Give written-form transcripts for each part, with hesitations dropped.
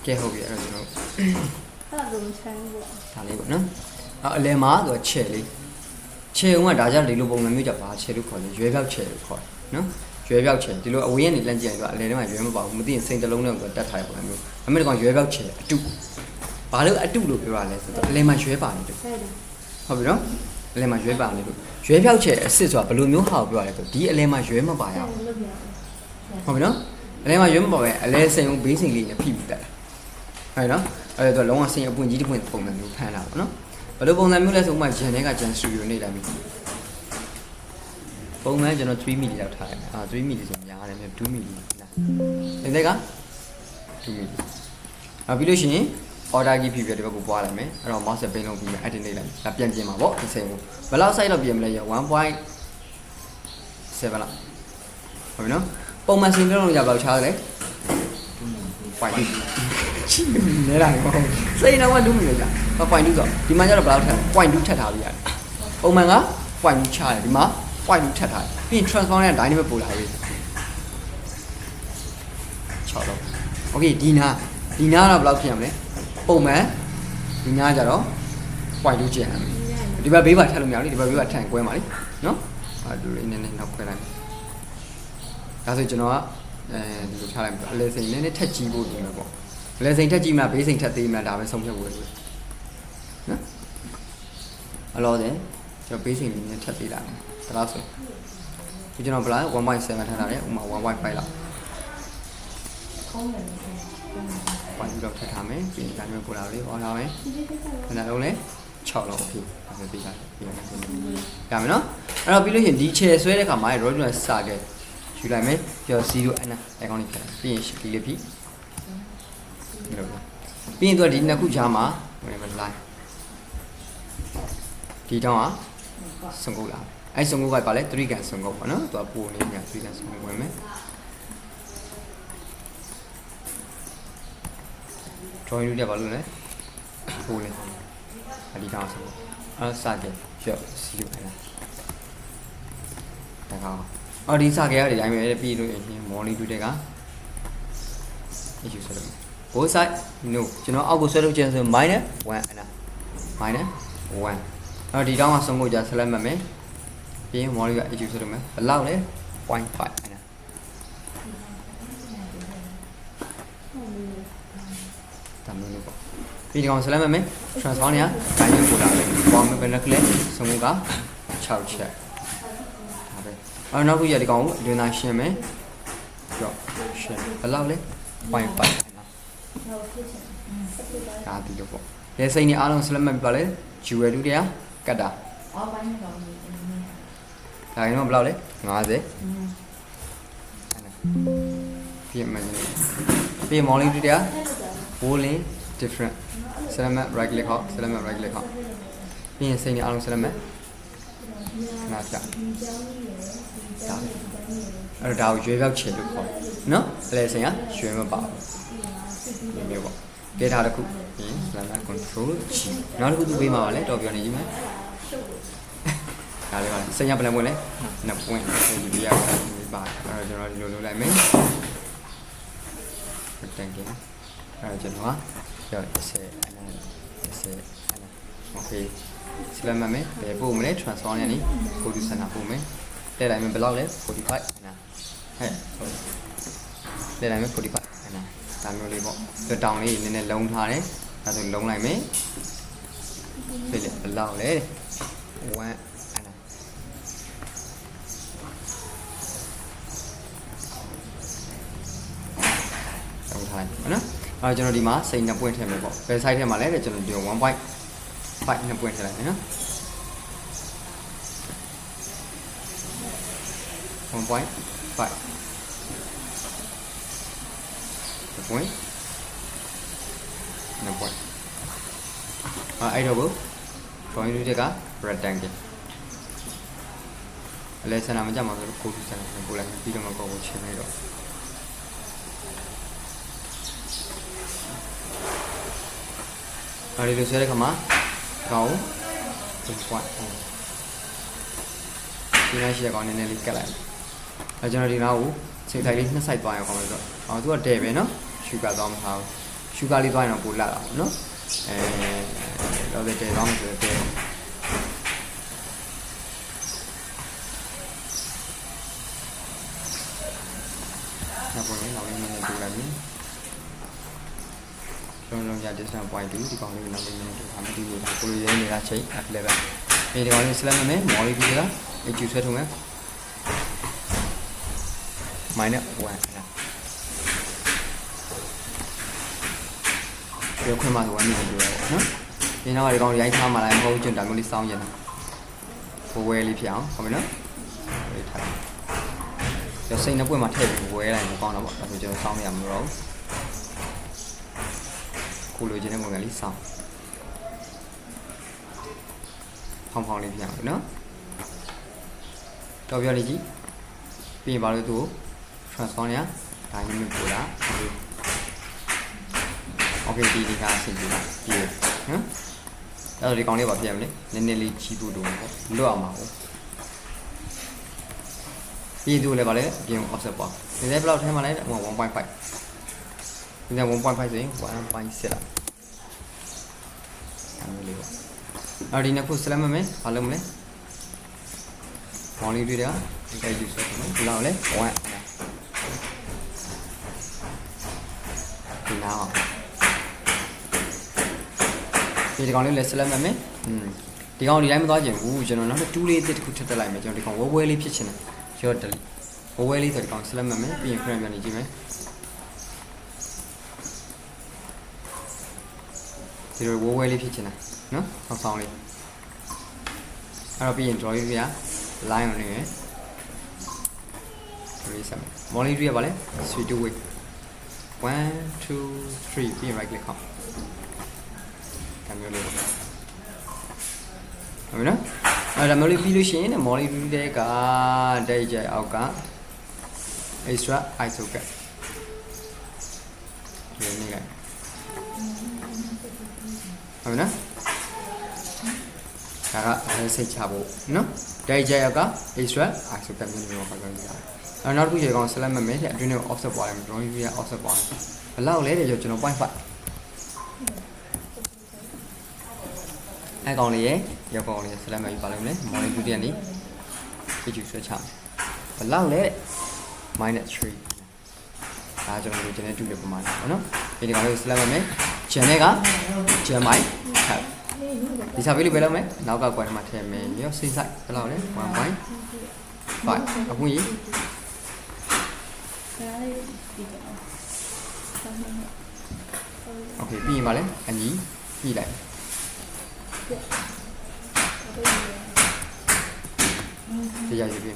ကဲဟုတ်ပြီအဲ့တော့ကျွန်တော် အဲ့ဒါလုံးချမ်းပေါ့ ဒါလေးပေါ့နော်အလဲမှာသူကခြေလေးခြေုံကဒါကြလေလိုပုံစံမျိုးကြပါခြေလို့ခေါ်တယ်ရွဲပြောက်ခြေလို့ခေါ်တယ်နော်ရွဲပြောက်ခြေဒီလိုအဝေးကနေလန့်ကြည့်ရင်သူကအလဲထဲမှာရွဲမပါဘူးမသိရင်စိန်တလုံးနဲ့ကိုတတ်ထားရပုံစံမျိုးအမေကောင်ရွဲပြောက်ခြေအတုဘာလို့အတုလို့ပြောရလဲဆိုတော့အလဲမှာရွဲပါနေတယ်ဟုတ်ပြီနော်အလဲမှာရွဲပါနေလို့ရွဲပြောက်ခြေအစ်စ်ဆိုတာဘယ်လိုမျိုးဟာကိုပြောရလဲဆိုဒီအလဲမှာရွဲမပါရဘူးဟုတ်ပြီနော်အလဲမှာရွဲမပါပဲအလဲစိန်ကိုဘေးစိန်လေးနဲ့ဖိပြီးတက်ဟုတ်နော်အဲ့တော့လုံးဝစိန်အပွင့်ကြီးတစ်ပွင့်ပုံစံမျိုးဖမ်းတာပေါ့နော်ဘယ်လိုပုံစံမျိုးလဲဆိုဥမာဂျန်ထဲကဂျန်စတူဒီယိုနေလာပြီပုံမှန်ကျွန်တော်3 mili လောက်ထားရတယ်3 mili ဆိုများတယ်2 mili လားဒီတက်က2 mili ပြီးလို့ရှိရင် order key ဖြစ်ပြီးဒီဘက်ကိုပွားလိုက်မယ်အဲ့တော့ mouse ပိန်းလုံးပြီးမယ် edit လိုက်ဒါပြန်ပြင်ပါပေါ့ဒီစိန်ကိုဘယ်လောက် size လောက်ပြင်မလဲရ 1.7 လောက်ဟုတ်ပြီနော်ပုံမှန်စိန်လုံးရဘယ်လောက်ချားလဲpoint ချိနေလာပေါ့စိန်တော့2 mili ကြာpoint 2ဆိုဒီမှာကျတော့ဘယ်လောက်ထပ် point 2ထပ်ထားပြီးရတယ်ပုံမှန်က point 2ချတယ်ဒီမှာ point 2ထပ်ထားတယ်ပြီးရင် transform နဲ့ dynamic ပို့လာပြီ6တော့ okay ဒီနာတော့ဘယ်လောက်ဖြစ်ရမလဲပုံမှန်ဒီနာကျတော့ point 2ကျန်တယ်ဒီဘက်ဘေးပါထပ်လို့မရဘူးဒီဘက်ဘေးပါထပ်ကွဲမှာလीနော်အဲ့ဒါလေးနည်းနည်းနောက်ခွဲလိုက်ဒါဆိုကျွန်တော်ကဒီလိုထားလိုက်ပြီအလဲစိန်နည်းနည်းထက်ကြီးဖို့ဒီမှာပေါ့အလဲစိန်ထက်ကြီးမှဘေးစိန်ထက်သေးမှဒါပဲဆုံးဖြတ်ဖို့လို့နော်အလောတယ်ကျွန်တော်ဘေးစိန်လေးနည်းထက်သေးတာဒါလားဆိုဒီကျွန်တော်ဘလား 1.7 ထားတာလေဥမာ 1.5 လောက်ပိုင်းပြီးတော့ထပ်ထားမယ်ပြီးရင်ဒါမျိုးပို့လာလေးဟောထားမယ်ခဏလုံးလဲ6လောက်ဖြစ်ဒါပဲပြီးတာပြီးရမယ်ရမယ်နော်အဲ့တော့ပြီးလို့ရှိရင်ဒီခြေဆွဲတဲ့ခါမှာ rotation စခဲ့ယူလိုက်မယ်ပြီးတော့0အနာအကောင့်လေးဖြတ်ပြီးရင်ဒီလေးဖြစ်ပြီးရင်သူကဒီနှစ်ခုကြားမှာဝင်မလိုက်ဒီတောင်းကစံကုတ်လာအဲ့စံကုတ်ကပါလဲ3ကန်စံကုတ်ပေါ့နော်သူကပိုနေညာ3ကန်စံကုတ်ဝင်မယ်drawing လုပ်ရပါလို့လဲပိုနေအဒီတောင်းစံကုတ်အဲ့စကြရော့စီယူခဏဒါကောင်အော်ဒီစကြရတဲ့အတိုင်းပဲပြီးလို့ရင်မော်နီတူတဲ့က issue ဆိုတော့ both side no ကျွန်တော်အောက်ကိုဆွဲလို့ခြင်းဆို -1 အနာ -1 အဲ့ဒီတောင်းကဆုံးကိုကြာဆက်လက်မှတ်မယ်ပြီးရင် model က issue ဆိုတော့မယ်ဘယ်လောက်လဲ 0.5 အနာတမ်းလို့ပေါ့ပြီးဒီကောင်ဆက်လက်မှတ်မယ် transform เนี่ยဂိုင်းကိုလာတယ်ပေါင်းမယ်ဘယ်နှကလစ်ဆုံးက6ချက်ဒါပဲအဲ့နောက်ခုရဒီကောင်ကိုလွင်သားရှင်းမယ်ကြော့ရှင်းဘယ်လောက်လဲ 0.5 အနာဒါဒီလိုပေါ့ရဲစိတ်နေအားလုံးဆက်လက်မှတ်ပြပါလေ jewel တူတရားကတ်တာအော်ပိုင်းတော့ဒါရင်တော့ဘယ်လောက်လဲ50ပြည့်မှန်တယ်ပြည့်မော်လင်းတူတရား bowling different ဆက်လက်မှတ် right click ဟောဆက်လက်မှတ် right click ဟောပြီးရင်စိတ်နေအားလုံးဆက်လက်မှတ်နားချအဲ့တော့ဒါကိုရွေးပြောက်ချေလို့ခေါ်နော်အဲ့လေစိတ်ကရွှေမပါဘူးဒီမျိုးပေါ့ကဲထားတစ်ခုပြီး select control G နောက်တစ်ခုသူပေးမှာပါလေတော့ပြောနေကြီးမယ်ဒါလေးပါစိတ်ရဘယ်နှပွင့်လဲ2ပွင့်ဒီပြရပါအဲ့တော့ကျွန်တော်ဒီလိုလုပ်လိုက်မယ်တန်ကင်းအဲ့တော့ကျွန်တော်ကရော10အနည်းโอเค select မယ်ဘယ်ပို့မလဲ transform နဲ့နေကိုဒီစနာပို့မယ်တဲ့လိုက်မယ်ဘယ်လောက်လဲ45အနာဟဲ့တဲ့လိုက်မယ်45အနာဒါမျိုးလေးပေါ့ဒီတောင်လေးနည်းနည်းလုံးထားတယ်ဒါဆိုလုံးလိုက်မယ်ပြည့်လေဘယ်လောက်လဲ1အနာလုံးထားလိုက်နော်အဲ့ကျွန်တော်ဒီမှာစိန်2ပွင့်ထည့်မယ်ပေါ့ဘယ် site ထဲမှာလဲတဲ့ကျွန်တော်ဒီ 1.5 2ပွင့်ထည့်လိုက်မယ်နော်1.5 point 2 point အဲ့တော့ကို drawing တွေက rectangle အလဲဆန္ဒမကြမှာဆိုတော့ကိုယ်ဆန္ဒကိုပို့လိုက်ပြီးတော့မှကိုယ်ချင်းလိုက်တော့အဲ့ဒီလိုဆွဲတဲ့ခါမှာကောင်း point ဒီနေ့ရှိတဲ့ကောင်နည်းနည်းလေးကတ်လိုက်အဲကျွန်တော်ဒီနောက်ကိုစိတ်ထိုင်လေးနှစ်ဆိုင်သွားရအောင်လို့တော့သူကတဲပဲနော်ရှူကသွားမှာမဟုတ် ရှုကားလေးသွားရင်တော့ပိုလာတာပေါ့နော်တော့တဲ့ကောင်းဆိုတဲ့နောက်ပေါ်လည်းနောက်လေးနည်းနည်းတွေ့လိုက်ပြီလုံးရ distance point 2ဒီကောင်လေးနောက်လေးနည်းနည်းတွေ့ပါမယ်ဒီလိုကိုလိုရင်းနေတာချိန် F level ဒီကောင်လေး select မယ် molecule က HQ ဆွဲထုံးမယ် minus 1ပြောခွင့်မှာ1မျိုးပြောရပါတော့နော်ဒီနောက်ကဒီကောင်ရိုက်ထားမှလည်းမဟုတ်ကျွန်းဒါမျိုးလေးစောင်းရင်တော့ဝဲလေးဖြစ်အောင်ဟုတ်ပြီနော်ဒီထားရစိတ်နှစ်ပွင့်မှာထည့်ပြီးဝဲလိုက်ရင်ကောင်းတော့ပေါ့ဒါဆိုကျွန်တော်စောင်းရမှာမလို့ကိုလိုချင်တဲ့ပုံစံလေးစောင်းဖောင်းလေးဖြစ်အောင်နော်တော့ပြောနေကြည့်ပြီးရင်ဘာလို့သူ့ကို transform ရဒါညမျိုးပို့တာโอเคဒီကအဆင်ပြေတာဒီနော်အဲ့တော့ဒီကောင်လေးပါပြရမလဲနည်းနည်းလေးကြီးဖို့တော့ပေါ့လွတ်အောင်ပါဘူးပြီးသူလည်းပါလေပြင် offset ပေါ့ဒီလည်းဘယ်လောက်ထဲမှာလဲ1.5ဒီက1.5ဆိုရင်1.7လောက်အဲ့လိုလေးပေါ့အဲ့ဒီနှစ်ခု select မယ်ဘာလုပ်မလဲမော်လီတွေဒီကယူဆိုတော့ဒီလောက်လဲ1ဒီနားအောင်ဒီကောင်လေးလည်း select မယ်ဒီကောင်ဒီတိုင်းမသွားချင်ဘူးကျွန်တော်နောက်တစ်2လေးတစ်ခုထပ်တက်လိုက်မယ်ကျွန်တော်ဒီကောင်ဝဲလေးဖြစ်ချင်တယ်ရော့တယ်ဝဲလေးဆိုဒီကောင် select မယ်ပြီးရင် frame ပြန်နေကြည့်မယ်ဒီလိုဝဲလေးဖြစ်ချင်တယ်နော်ဆောင်းလေးအဲ့တော့ပြီးရင် draw ရ line နေရယ်ဒီစမ်း monitor ရပါလေ switch to way 1 2 3ပြီးရင် right click ခေါကံမျိုးလေးပေါ့ဟုတ်ပြီနော်အဲ့ဒါမျိုးလေးပြီးလို့ရှိရင် monitor တဲ့ကတိုက်ကြအောက်က extra iso ကဒီနေ့ကဟုတ်ပြီနော်ဒါကစိတ်ချဖို့နော်တိုက်ကြရောက်က extra iso ကမျိုးမျိုးပါကြတယ်နောက်တစ်ခုရေကောင် select မယ်တဲ့အတွင်းထဲ offset ပွားလိုက်မယ် drawing view က offset ပွားလိုက်ဘယ်လောက်လဲတဲ့ကျွန်တော် 0.5 အဲ့ကောင်လေးရေရောက်ကောင်လေး select မယ်ပြီးပါလိုက်မယ် morning 2တက်နေ page switch ချဘယ်လောက်လဲ -3 ဒါကျွန်တော်တို့ကျန်တဲ့2လေးပုံမှန်ပေါ့နော်ဒီကောင်လေး select မယ်ကျန်တဲ့က gen my tab ဒီစာပေလေးပဲလုပ်မယ်နောက်ကကွာမှာထည့်မယ်ရောစိတ်ဆိုင်ဘယ်လောက်လဲ 1.5 အခုကြီးโอเคပြီးရင်ပါလေအညီပြီးလိုက်တရားယူပြီး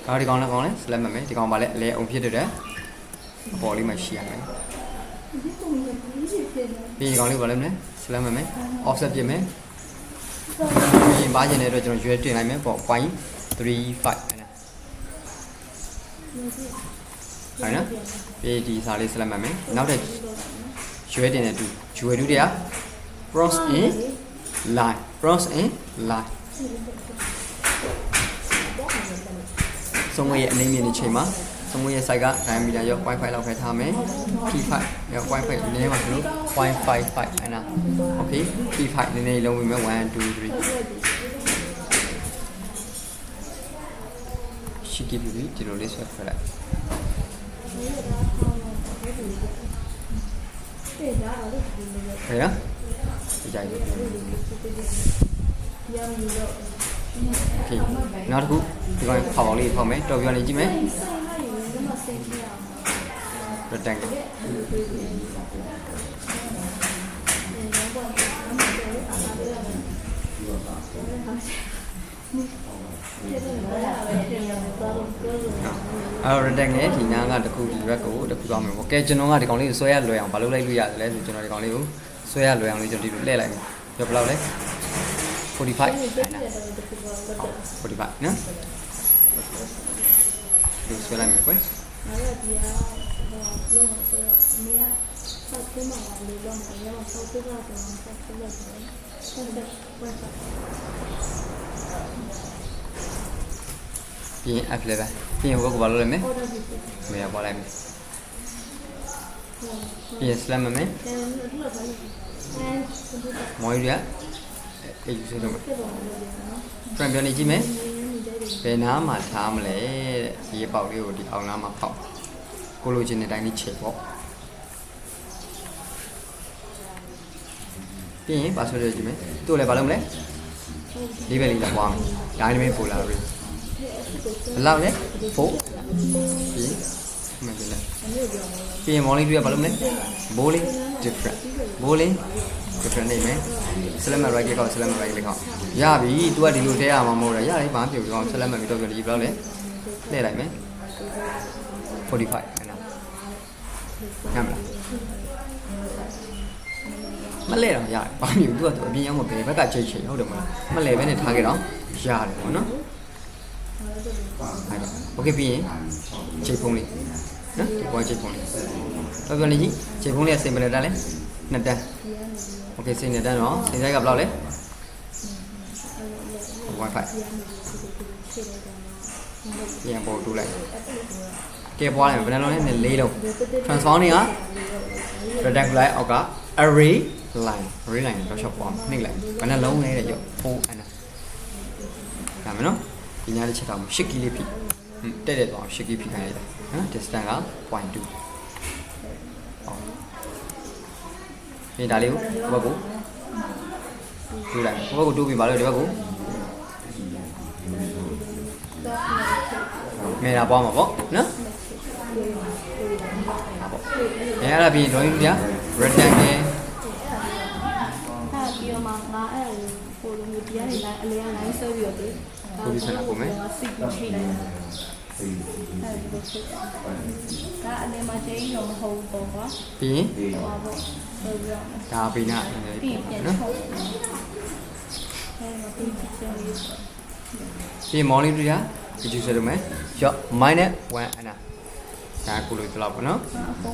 ဒါဒီကောင်လည်းကောင်းလဲ select မယ်ဒီကောင်ပါလေအလဲအောင်ဖြစ်တဲ့အပေါ်လေးမှာရှိရမယ်ပြီးရင်ကောင်လေးပါလေမလဲ select မယ် offset ပြမယ်ပြီးရင်ပါကျင်တဲ့အတွက်ကျွန်တော်ရွေးတင်လိုက်မယ်ပေါ့ 0.35 ဟုတ်နော်ပြီးဒီစာလေး select မယ်နောက်တဲ့ရွေးတင်တဲ့ရွေးတူတွေက bronze in line ဆုံးမရဲ့အနေမြင့်တဲ့ချိန်မှာဆုံးမရဲ့ site က diameter ရော 0.5 လောက်ခဲထားမယ် P5 ရော 0.5 နည်းမှာဆိုလို့ 0.55 အဲ့နာ okay P5 နည်းနည်းလုံးပြီးမယ်1 2 3ရှိကြည့်ပြီးဒီလိုလေးဆွဲဖက်လိုက်ဟဲ့ရဒီကြိုက်လို့ okay နောက်တစ်ခုဒီကောင်ဖောင်လေးဖောက်မယ်တော်ပြောနေကြည့်မယ် rectangle အဲ့တော့ rectangle ဒီနားကတခုဒီဘက်ကိုတခုကောင်းမယ်ပေါ့ကဲကျွန်တော်ကဒီကောင်လေးကိုဆွဲရလွယ်အောင်ဘာလုပ်လိုက်လို့ရတယ်လဲဆိုကျွန်တော်ဒီကောင်လေးကိုဆွဲရလွယ်အောင်လေးကျွန်တော်ဒီလိုလှည့်လိုက်မယ်ပြောဘယ်လောက်လဲ 45 45နော်ဒီဆွဲလိုက်မယ်ကွယ်ပြီးရင် F level ပြီးရင်ဘယ်ကိုဘာလုပ်လိုက်မလဲမရပါလိုက်မယ် ပြီးရင် slam မယ်မော်ရီရအေးယူစတော့ပြန်ပြောနေကြည့်မယ်ဘယ်နားမှာထားမလဲတဲ့ဒီပေါက်လေးကိုဒီအောင်နားမှာဖောက်ကိုလိုချင်တဲ့အတိုင်းလေးချိန်ပေါ့ပြီးရင်ပါဆွဲရကြည့်မယ်သူ့လည်းဘာလုပ်မလဲဒီဘက်လေးလာပွားမယ်ဒါနဲ့ပဲပို့လာပြီဘယ်လောက်လဲ4ပြီးမှန်တယ်ပြီးရင်မော်လေးတွေကဘာလုပ်မလဲ bowling different bowling different နေမယ် slam right ကောက် slam right ကောက်ရပြီ तू ကဒီလိုထဲရမှာမဟုတ်လားရတယ်ဘာမှပြုတ်ကြောင်း slam ပြီးတော့ဒီဘယ်လောက်လဲလှည့်လိုက်မယ်45အဲ့နော်ညမလားမလဲတော့ရတယ်ဘာမျိုး तू က तू အပြင်ရောက်မှာဘယ်ဘက်ကချိန်ချိန်ဟုတ်တယ်မလားမလဲပဲနဲ့ထားခဲ့တော့ရတယ်ပေါ့နော်အဲ့တော့ okay ပြီးရင်ချိန်ဖုံးလေးနော်ဒီပေါ်ချိန်ဖုံးလေးတော့ပြောနေကြီးချိန်ဖုံးလေးကစင်ပယ်တက်လဲ2တန်း okay စိတ်နဲ့တန်းတော့စိတ်ဆိုင်ကဘယ်လောက်လဲ wifi ပြန်ပေါ်တူးလိုက်ကဲပွားလိုက်မယ်ဘယ်နှလုံးလဲ4လုံး transform နေက rectangular အောက်က array line တော့ရှော့ပွားနှိပ်လိုက်ဘယ်နှလုံးလဲတဲ့ရုပ်4အဲ့ဒါဒါမယ်နော်ဒီညာလေးချက်တော့10ကီလေးဖြစ်တဲ့တော့10ကီဖြစ်ခိုင်းလိုက်နော် distance က 0.2 ဒီဒါလေးကိုဘက်ကိုတူးလိုက်ဘက်ကိုတူးပြီးပါလို့ဒီဘက်ကိုမဲတာပွားမှာပေါ့နော်အဲ့ဒါပြီး drawing ပြ rectangle အဲ့ပြီးတော့မှငါအဲ့ဟိုလိုမျိုးဒီကနေလိုက်အလဲလိုက်ဆွဲပြီးတော့ဒီစိတ်ရှိလိုက်အဲ့ဒီလိုဖြစ်ဒါအနေမှာချိန်တော့မဟုတ်ဘူးပေါ့ကွာ ပြီးရင် ဟောပေါ့ဆိုပြီးတော့ ဒါပြီးနာ ပြီးပြန်ထုတ်အဲ့မှာပြီးပြန်ပြီး ပြီးမော်လီတူရဒီကျူဆက်လို့မယ်ရော့ -1 အဲ့ဒါဒါကိုလို့တော့ပေါ့နော်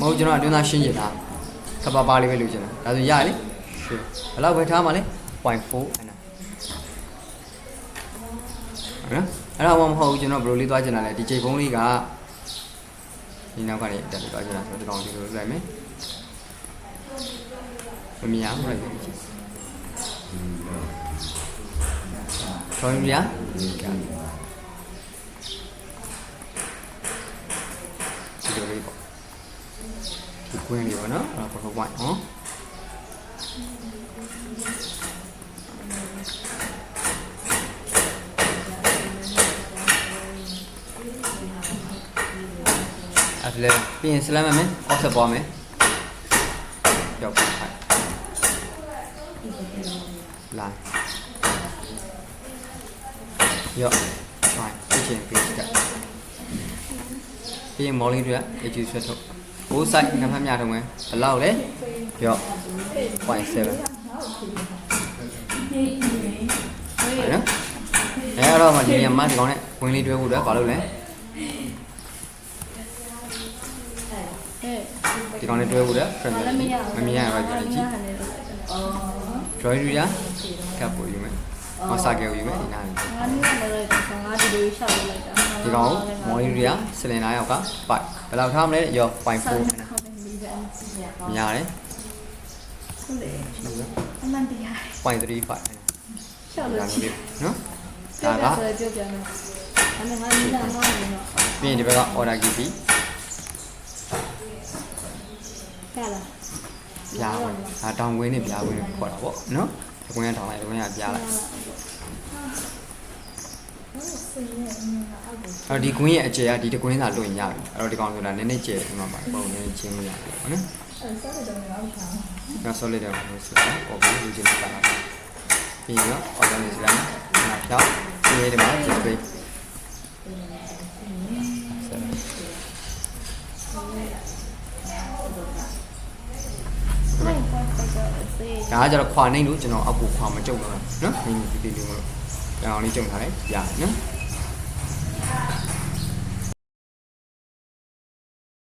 မဟုတ်ကျွန်တော်အတွင်းသားရှင်းကျင်တာကပပါလေးပဲလို့ကျင်တာဒါဆိုရရလေရှင်းဘယ်လောက်ပဲထားမှာလဲ 0.4 အဲ့ဒါနော်အဲ့ဒါမှမဟုတ်ဘူးကျွန်တော်ဘယ်လိုလေးသွားကျင်တာလဲဒီချိန်ဖုံးလေးကဒီနောက်ကနေတက်ပြီးသွားကျင်တာဆိုတော့ဒီကောင်ဒီလိုလိုက်မယ်မမြင်အောင်လိုက်ကြည့်ဆောင်းရဒီကဒီလိုလေးပေါ့ဒီကွင်းလေးပေါ့နော်အဲ့ဒါပေါ့နော်အဲ့ဒါပြီးရင် slam မယ် offset ပေါ်မယ်ရောက်ပါလာရော့ဆိုင်ပြချင်းပြချက်ကပြီးရင် molly တွေအကျူဆွဲထုတ်ဘိုးဆိုင်နှစ်ဖက်မြထုံးမယ်ဘယ်လောက်လဲရော့ 0.7 ဟုတ်နော်အဲ့တော့မှဒီညမှာဒီကောင်နဲ့ဝင်လေးတွဲဖို့အတွက်ဘာလုပ်လဲဒီကောင်နဲ့တွဲဖို့အတွက် frame မမြင်ရပါဘူးကြည့် drawing ရကပ်ပို့ယူမယ်မဆာကဲယူမယ်ဒီနားလေး ငါမျိုးလည်းငါဒီလိုရှောက်လိုက်တာ ဒီကောင်မော်ရီရစလင်နာရောက်ကပိုက်ဘယ်လောက်ထားမလဲရော 0.4 များတယ် ဟုတ်တယ်အမှန်တရား 0.35 ရှောက်လို့ရှိ နော် ဒါ ဒါ က က ဆိုပြောပြမယ်အဲ့ဒါငါမိသားငါနေတော့ ပြီးရင်ဒီဘက်က order key ပြီး ဟဲ့လား ပြားဝင်ဒါတောင်ဝင်းနဲ့ပြားဝင်းနဲ့ခေါ်တာပေါ့နော်ဒီကွင်းကတောင်လိုက်ဒီကွင်းကပြားလိုက်အဲ့ဒီကွင်းရဲ့အကျယ်ကဒီတကွင်းသာလွင်ရပြီအဲ့တော့ဒီကောင်ဆိုတာနည်းနည်းကျယ်ဒီမှာပါပုံနည်းချင်းလို့ရတယ်ပေါ့နော်အဲ့ဆောလစ်တော့ဆိုတာပေါ့ပြီးလူချင်းတာလာပြီးတော့ organize လိုက်နားဖြောက်ဒီဒီမှာ display ဒါကကျတော့ခွာနိုင်လို့ကျွန်တော်အောက်ကိုခွာမကြုံတော့နော်နင်းဒီလေးလေးမလို့ကျွန်တော်လေးကြုံထားတယ်ပြနော်